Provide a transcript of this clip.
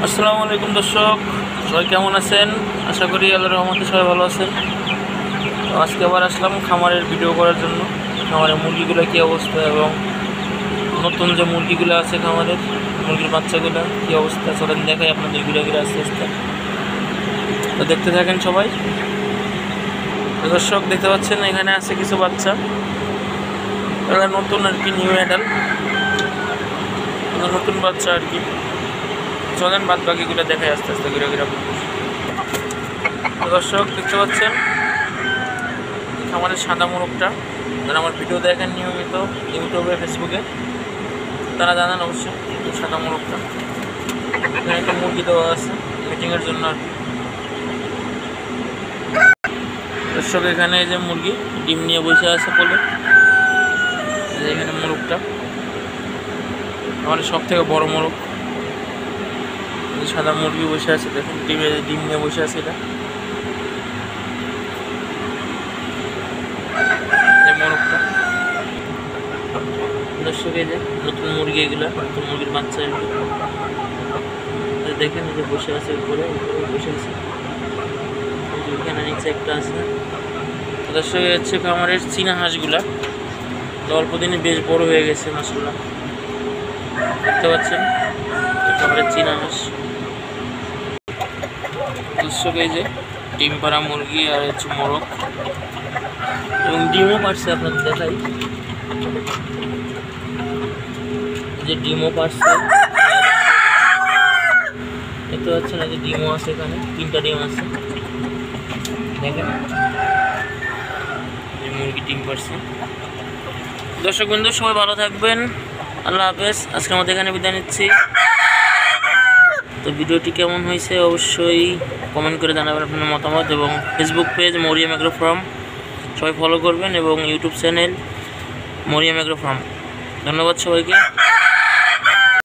আসসালামু আলাইকুম দর্শক, সবাই কেমন আছেন? আশা করি আল্লাহর রহমতে সবাই ভালো আছেন। তো আজকে আবার আসলাম খামারের ভিডিও করার জন্য। খামারের মুরগিগুলো কী অবস্থা এবং নতুন যে মুরগিগুলো আছে খামারের মুরগির বাচ্চাগুলো কী অবস্থা চলেন দেখাই আপনাদের ভিডিও আস্তে আস্তে। তো দেখতে থাকেন সবাই। তো দর্শক দেখতে পাচ্ছেন এখানে আছে কিছু বাচ্চা, এরা নতুন আর কি, নিউ অ্যাডাল্ট, নতুন বাচ্চা আর কি। চলেন বাদ বাকিগুলো দেখাই আস্তে আস্তে ঘুরে ঘুরে। দর্শক দেখতে পাচ্ছেন আমাদের সাদা মোরগটা, যারা আমার ভিডিও দেখেন নিয়মিত ইউটিউবে ফেসবুকে তারা জানেন অবশ্যই সাদা মোরগটা। এখানে একটা মুরগি দেওয়া আছে মিটিংয়ের জন্য আর কি। দর্শক এখানে এই যে মুরগি ডিম নিয়ে বসে আছে বলে, এখানে মোরগটা আমাদের সব থেকে বড় মোরগ। সাদা মুরগি বসে আছে, দেখুন ডিম নিয়ে বসে আছে। এটা মোরগটা। দর্শক এই যে নতুন মুরগি, এগুলো নতুন মুরগির বাচ্চা এগুলো দেখেন, এই যে বসে আছে উপরে বসে আছে, এখানে নিচে একটা আছে। দর্শক হচ্ছে আমাদের চীনা হাঁসগুলা, অল্প দিনে বেশ বড় হয়ে গেছে মাশাআল্লাহ, দেখতে পাচ্ছেন আমাদের চীনা হাঁস। দর্শক এই যে ডিম পাড়া মুরগি আর হচ্ছে মোরগ, এবং ডিমও পারছে, আপনাদের দেখাই যে ডিমও পারছে, দেখতে পাচ্ছেন এই যে ডিমও আছে, এখানে 3টা ডিম আছে দেখেন, মুরগি ডিম পারছে। দর্শক বন্ধু সবাই ভালো থাকবেন, আল্লাহ হাফেজ। আজকের মধ্যে এখানে বিদায় নিচ্ছি। তো ভিডিওটি কেমন হয়েছে অবশ্যই কমেন্ট করে জানাবেন আপনার মতামত, এবং Facebook page Mariam agro farm সবাই ফলো করবেন, এবং YouTube channel Mariam agro farm. ধন্যবাদ সবাইকে।